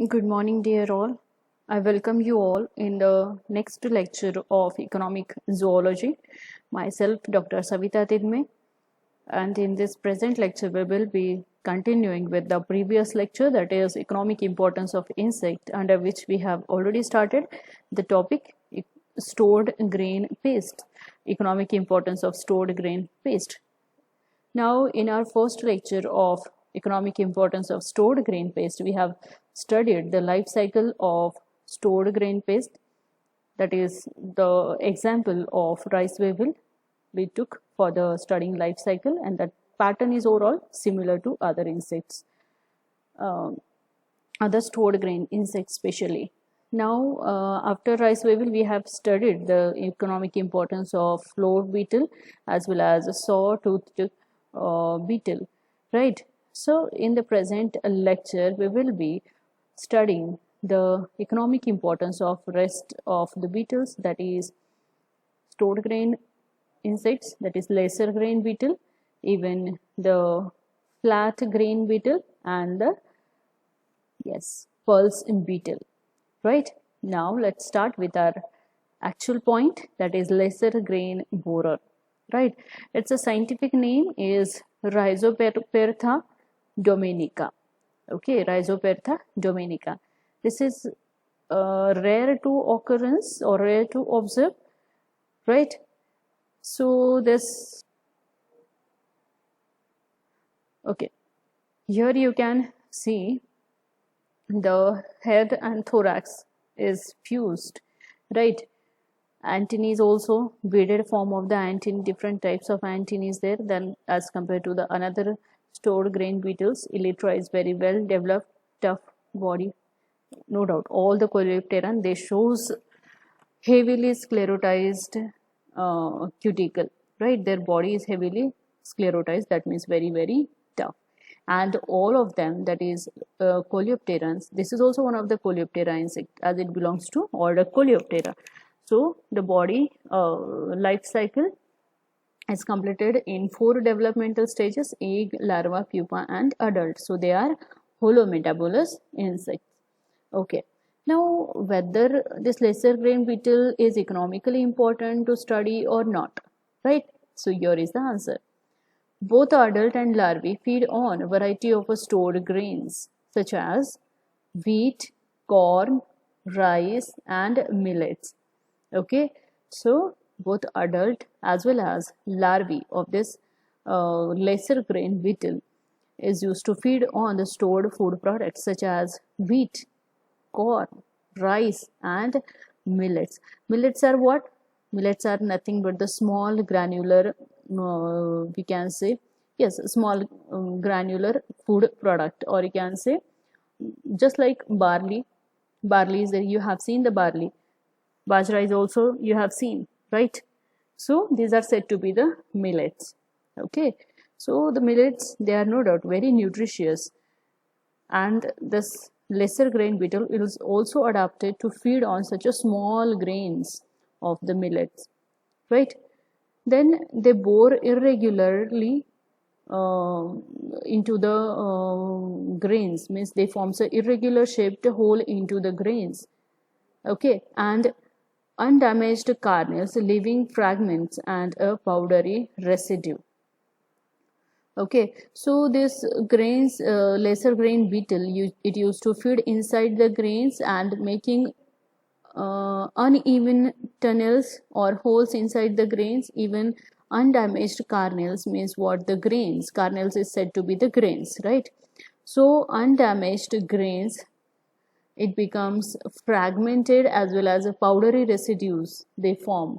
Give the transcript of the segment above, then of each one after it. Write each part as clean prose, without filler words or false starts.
Good morning, dear all. I welcome you all in the next lecture of Economic Zoology. Myself, Dr. Savita Tidme, and in this present lecture, we will be continuing with the previous lecture, that is Economic Importance of Insect, under which we have already started the topic Stored Grain Paste, Economic Importance of Stored Grain Paste. Now, in our first lecture of economic importance of stored grain paste, we have studied the life cycle of stored grain paste. That is the example of rice wavel we took for the studying life cycle, and that pattern is overall similar to other insects, other stored grain insects especially. Now, after rice wavel, we have studied the economic importance of flour beetle as well as saw-toothed beetle, right? So, in the present lecture, we will be studying the economic importance of rest of the beetles, that is stored grain insects, that is lesser grain beetle, even the flat grain beetle and the pulse beetle, right? Now let's start with our actual point, that is lesser grain borer, right? Its a scientific name is Rhizopertha dominica. Okay, Rhizopertha dominica. This is rare to occurrence or rare to observe, right? So this, okay, here you can see the head and thorax is fused, right? Antennae is also beaded form of the antennae. Different types of antennae is there than as compared to the another stored grain beetles. Elytra is very well developed, tough body, no doubt. All the Coleopteran, they shows heavily sclerotized cuticle, right? Their body is heavily sclerotized, that means very tough. And all of them, that is Coleopterans, this is also one of the Coleoptera insect as it belongs to order Coleoptera. So the body life cycle is completed in 4 developmental stages: egg, larva, pupa and adult. So they are holometabolous insects. Okay. Now, whether this lesser grain beetle is economically important to study or not, right? So here is the answer. Both adult and larvae feed on a variety of stored grains such as wheat, corn, rice and millets. Okay, so both adult as well as larvae of this lesser grain beetle is used to feed on the stored food products such as wheat, corn, rice and millets. Millets are what? Millets are nothing but the small granular, we can say, yes, small granular food product, or you can say just like barley. Barley is there, you have seen the barley. Bajra is also you have seen, right? So these are said to be the millets. Okay, so the millets, they are no doubt very nutritious, and this lesser grain beetle is also adapted to feed on such a small grains of the millets, right? Then they bore irregularly into the grains, means they forms a irregular shaped hole into the grains, okay, and undamaged kernels, leaving fragments and a powdery residue. Okay, so this grains, lesser grain beetle, it used to feed inside the grains and making uneven tunnels or holes inside the grains. Even undamaged kernels means what? The grains. Kernels is said to be the grains, right? So undamaged grains, it becomes fragmented as well as a powdery residues they form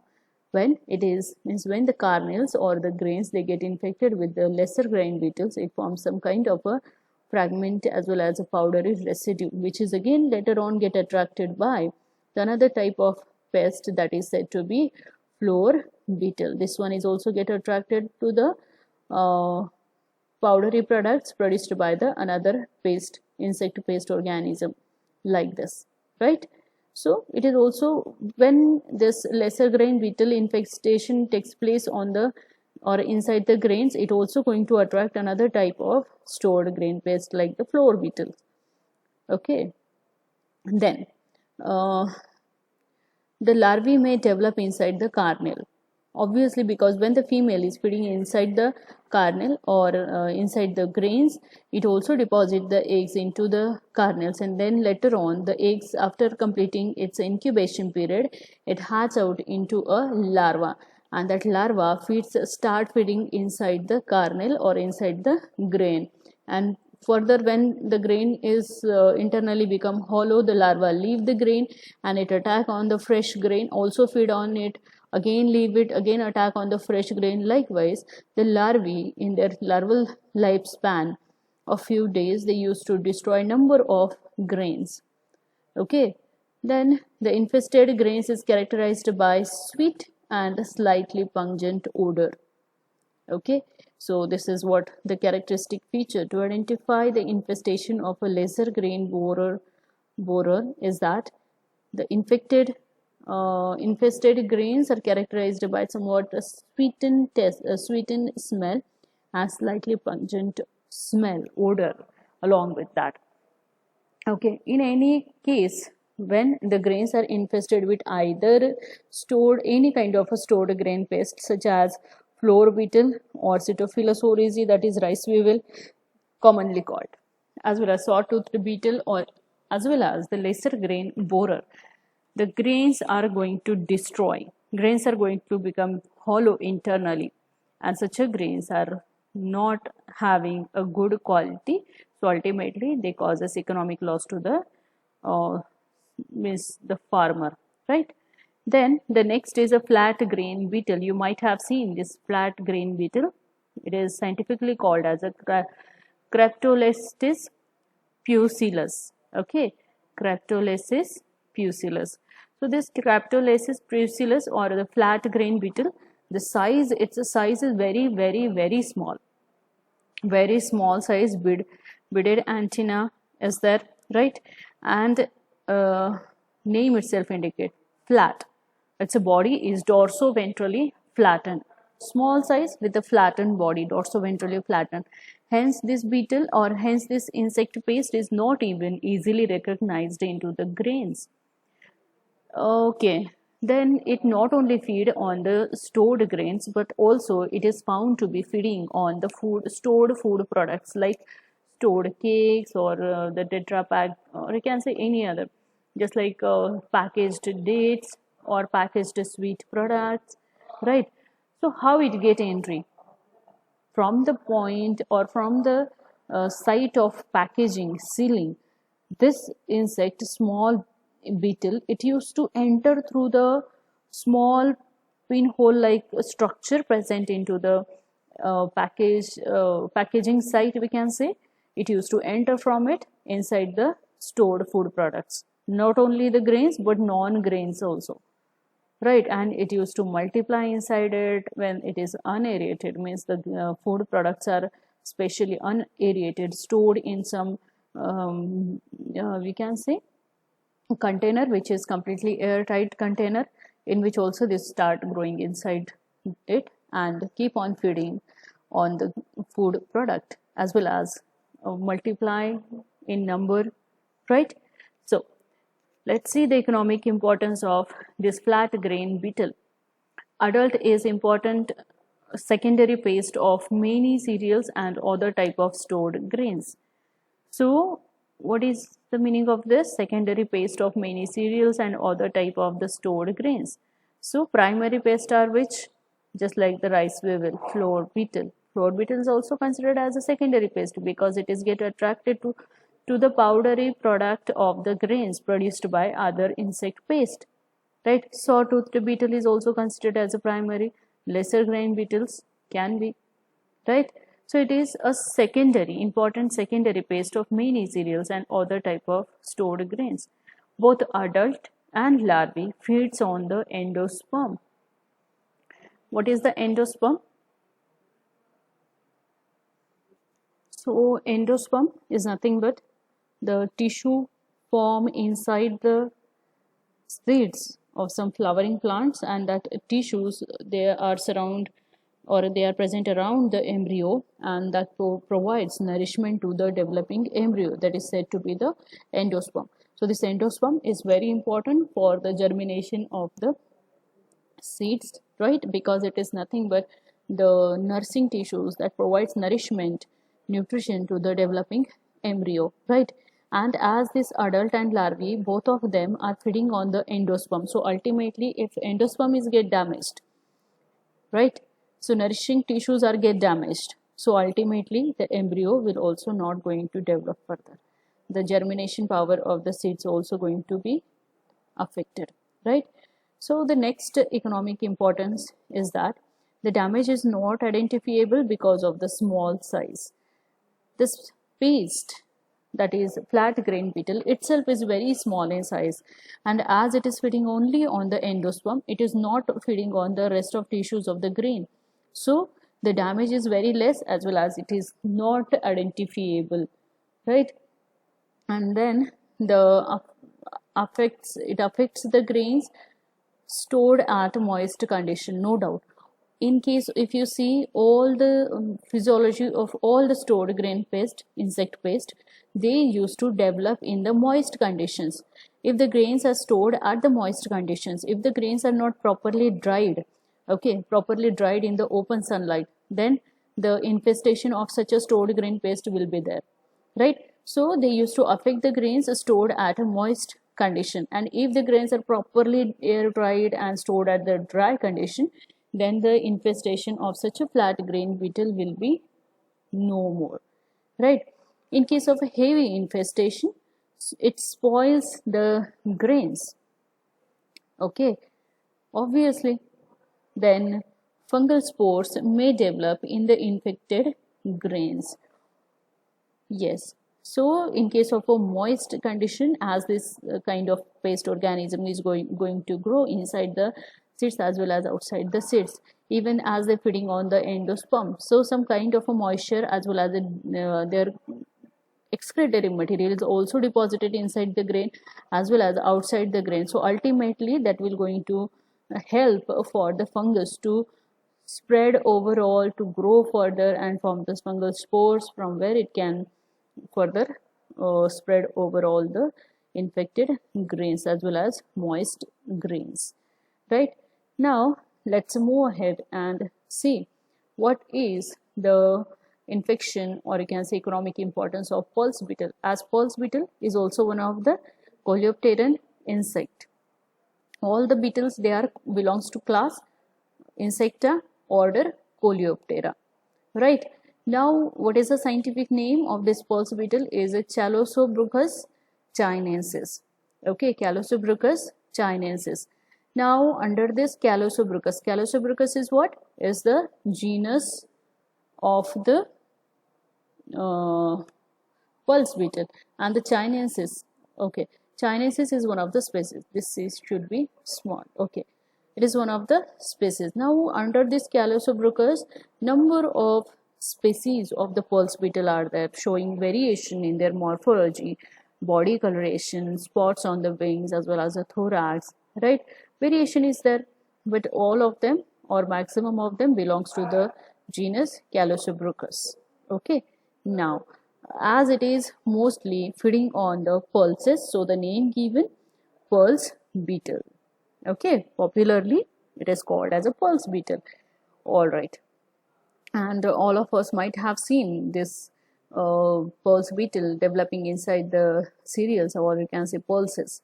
when it is, means when the kernels or the grains, they get infected with the lesser grain beetles, it forms some kind of a fragment as well as a powdery residue, which is again later on get attracted by another type of pest that is said to be flour beetle. This one is also get attracted to the powdery products produced by the another paste, insect paste organism like this, right? So it is also when this lesser grain beetle infestation takes place on the or inside the grains, it also going to attract another type of stored grain pest like the flour beetle. Okay, Then uh, the larvae may develop inside the carnel, obviously, because when the female is feeding inside the carnel or inside the grains, it also deposits the eggs into the carnels, and then later on the eggs, after completing its incubation period, it hatches out into a larva, and that larva start feeding inside the carnel or inside the grain. And further, when the grain is internally become hollow, the larva leave the grain and it attack on the fresh grain, also feed on it, again leave it, again attack on the fresh grain. Likewise, the larvae in their larval lifespan of few days, they used to destroy number of grains. Okay, then the infested grains is characterized by sweet and slightly pungent odor. Okay, so this is what the characteristic feature to identify the infestation of a lesser grain borer is that the infested grains are characterized by somewhat a sweetened smell and slightly pungent smell odor along with that. Okay, in any case, when the grains are infested with either stored any kind of a stored grain pest such as flour beetle or Cytophilus oryzae, that is rice weevil commonly called, as well as sawtoothed beetle, or as well as the lesser grain borer, the grains are going to destroy. Grains are going to become hollow internally, and such a grains are not having a good quality. So ultimately, they causes economic loss to the means the farmer, right? Then the next is a flat grain beetle. You might have seen this flat grain beetle. It is scientifically called as a Cryptolestis pusillus. Okay, Cryptolestis pusillus. So this Cryptolestis pusillus or the flat grain beetle, the size, its size is very small. Very small size beaded antenna is there, right? And name itself indicate flat. Its body is dorso-ventrally flattened. Small size with a flattened body, dorso-ventrally flattened. Hence, this beetle or hence this insect pest is not even easily recognized into the grains. Okay, then it not only feed on the stored grains, but also it is found to be feeding on the stored food products like stored cakes or the Tetra Pak, or you can say any other, just like packaged dates or packaged sweet products, right? So how it get entry? From the point or from the site of packaging, sealing, this insect, small beetle, it used to enter through the small pinhole like structure present into the packaging site, we can say. It used to enter from it inside the stored food products, not only the grains but non-grains also, right? And it used to multiply inside it when it is unaerated, means the food products are specially unaerated, stored in some we can say container which is completely airtight container, in which also they start growing inside it and keep on feeding on the food product as well as multiply in number, right? So let's see the economic importance of this flat grain beetle. Adult is important secondary paste of many cereals and other type of stored grains. So what is the meaning of this? Secondary paste of many cereals and other type of the stored grains. So primary paste are which? Just like the rice weevil, flour beetle. Flour beetle is also considered as a secondary paste because it is get attracted to the powdery product of the grains produced by other insect paste. Right? Sawtoothed beetle is also considered as a primary. Lesser grain beetles can be. Right? So it is a important secondary paste of many cereals and other type of stored grains. Both adult and larvae feeds on the endosperm. What is the endosperm? So endosperm is nothing but the tissue form inside the seeds of some flowering plants, and that tissues, they are surround or they are present around the embryo, and that provides nourishment to the developing embryo, that is said to be the endosperm. So this endosperm is very important for the germination of the seeds, right? Because it is nothing but the nursing tissues that provides nourishment, nutrition to the developing embryo, right? And as this adult and larvae, both of them are feeding on the endosperm. So ultimately, if endosperm is get damaged, right? So nourishing tissues are get damaged. So ultimately, the embryo will also not going to develop further. The germination power of the seeds also going to be affected, right? So the next economic importance is that the damage is not identifiable because of the small size. This paste, that is flat grain beetle, itself is very small in size, and as it is feeding only on the endosperm, it is not feeding on the rest of tissues of the grain. So the damage is very less, as well as it is not identifiable, right? And then the affects the grains stored at moist condition, no doubt. In case, if you see all the physiology of all the stored grain paste, insect paste, they used to develop in the moist conditions. If the grains are stored at the moist conditions, if the grains are not properly dried, okay, properly dried in the open sunlight, then the infestation of such a stored grain paste will be there, right? So they used to affect the grains stored at a moist condition, and if the grains are properly air dried and stored at the dry condition, then the infestation of such a flat grain beetle will be no more, right? In case of a heavy infestation, it spoils the grains, okay, obviously. Then fungal spores may develop in the infected grains. Yes. So in case of a moist condition, as this kind of pest organism is going to grow inside the seeds as well as outside the seeds, even as they're feeding on the endosperm. So some kind of a moisture as well as their excretory material is also deposited inside the grain as well as outside the grain. So ultimately that will going to help for the fungus to spread overall, to grow further and form the fungal spores, from where it can further spread over all the infected grains as well as moist grains, right? Now let's move ahead and see what is the infection, or you can say economic importance, of pulse beetle, as pulse beetle is also one of the coleopteran insect. All the beetles, they are belongs to class Insecta, order Coleoptera, right? Now what is the scientific name of this pulse beetle? Is a Calosobruchus chinensis, okay, Calosobruchus chinensis. Now under this Calosobruchus is what? Is the genus of the pulse beetle, and the chinensis, okay, chinensis is one of the species. This is should be small, okay, it is one of the species. Now under this Calosobruchus, number of species of the pulse beetle are there, showing variation in their morphology, body coloration, spots on the wings as well as the thorax, right? Variation is there, but all of them or maximum of them belongs to the genus Calosobruchus, okay. Now as it is mostly feeding on the pulses, so the name given pulse beetle, okay, popularly it is called as a pulse beetle, all right. And all of us might have seen this pulse beetle developing inside the cereals, or you can say pulses,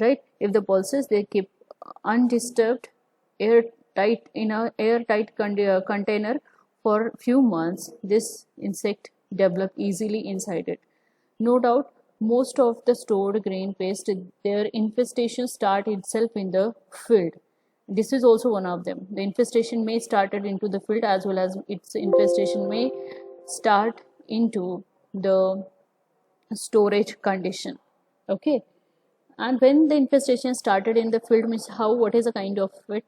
right? If the pulses, they keep undisturbed, airtight, in a airtight container for few months, this insect develop easily inside it. No doubt most of the stored grain paste, their infestation start itself in the field. This is also one of them. The infestation may started into the field, as well as its infestation may start into the storage condition, okay. And when the infestation started in the field, means how, what is the kind of it?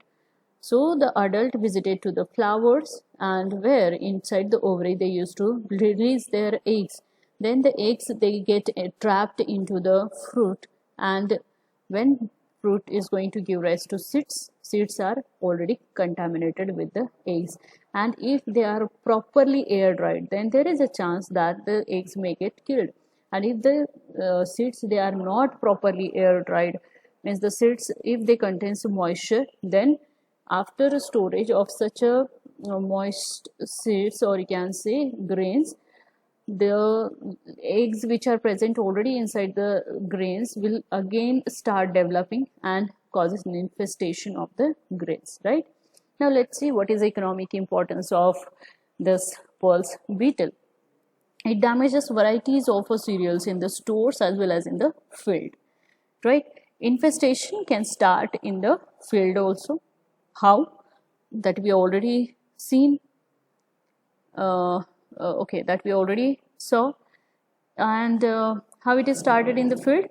So the adult visited to the flowers, and where inside the ovary they used to release their eggs. Then the eggs, they get trapped into the fruit, and when fruit is going to give rise to seeds, seeds are already contaminated with the eggs, and if they are properly air dried, then there is a chance that the eggs may get killed. And if the seeds they are not properly air dried, means the seeds if they contains moisture, then after storage of such a moist seeds, or you can say grains, the eggs which are present already inside the grains will again start developing and causes an infestation of the grains, right? Now let's see what is the economic importance of this pulse beetle. It damages varieties of cereals in the stores as well as in the field, right? Infestation can start in the field also. How? That we already seen. Okay, that we already saw. And how it is started in the field?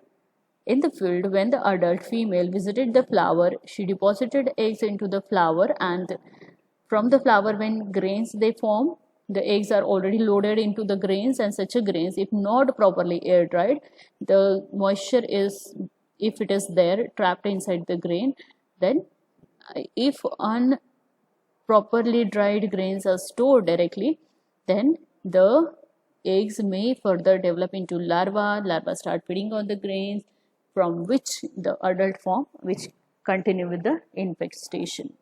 In the field, when the adult female visited the flower, she deposited eggs into the flower, and from the flower, when grains they form, the eggs are already loaded into the grains, and such a grains, if not properly air dried, the moisture is, if it is there trapped inside the grain, then if unproperly dried grains are stored directly, then the eggs may further develop into larvae start feeding on the grains, from which the adult form, which continue with the infestation.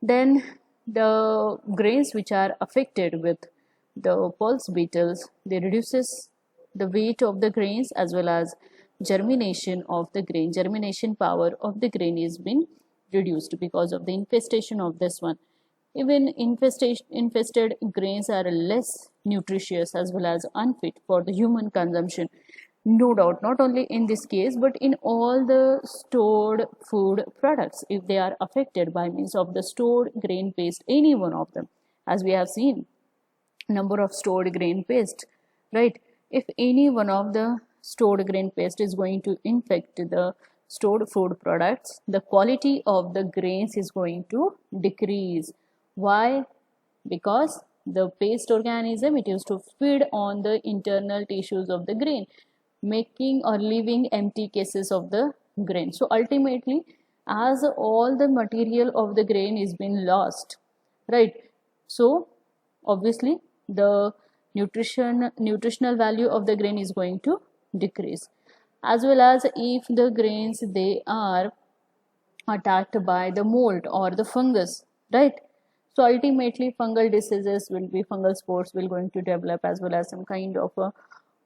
Then the grains which are affected with the pulse beetles, they reduces the weight of the grains as well as germination of the grain. Germination power of the grain is been reduced because of the infestation of this one. Even infested grains are less nutritious as well as unfit for the human consumption. No doubt, not only in this case, but in all the stored food products, if they are affected by means of the stored grain paste, any one of them, as we have seen, number of stored grain paste, right? If any one of the stored grain paste is going to infect the stored food products, the quality of the grains is going to decrease. Why? Because the paste organism, it used to feed on the internal tissues of the grain, making or leaving empty cases of the grain. So ultimately, as all the material of the grain is being lost, right? So obviously the nutritional value of the grain is going to decrease, as well as if the grains they are attacked by the mold or the fungus, right? So ultimately fungal diseases will be, fungal spores will going to develop, as well as some kind of a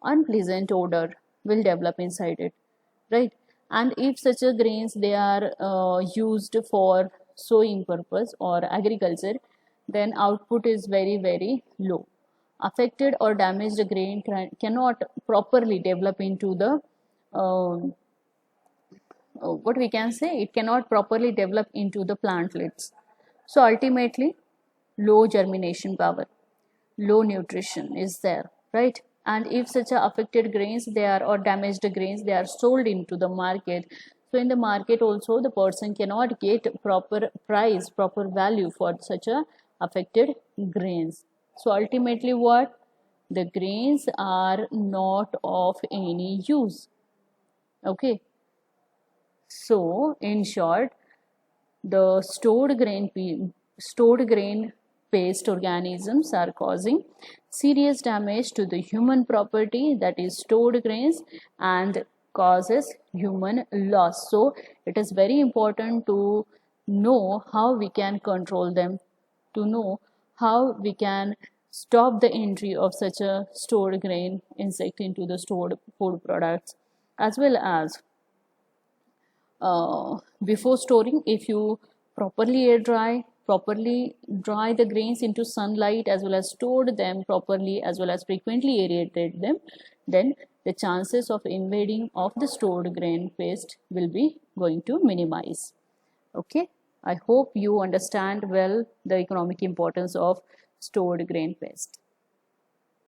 unpleasant odor will develop inside it, right? And if such a grains they are used for sowing purpose or agriculture, then output is very low. Affected or damaged grain cannot properly develop into the what we can say, it cannot properly develop into the plantlets. So ultimately low germination power, low nutrition is there, right? And if such a affected grains they are, or damaged grains they are sold into the market, so in the market also the person cannot get proper price, proper value for such a affected grains. So ultimately what, the grains are not of any use. Okay, so in short, the stored grain paste organisms are causing serious damage to the human property, that is stored grains, and causes human loss. So it is very important to know how we can control them, to know how we can stop the entry of such a stored grain insect into the stored food products, as well as before storing, if you properly dry the grains into sunlight, as well as stored them properly, as well as frequently aerated them, then the chances of invading of the stored grain paste will be going to minimize. Okay, I hope you understand well the economic importance of stored grain paste.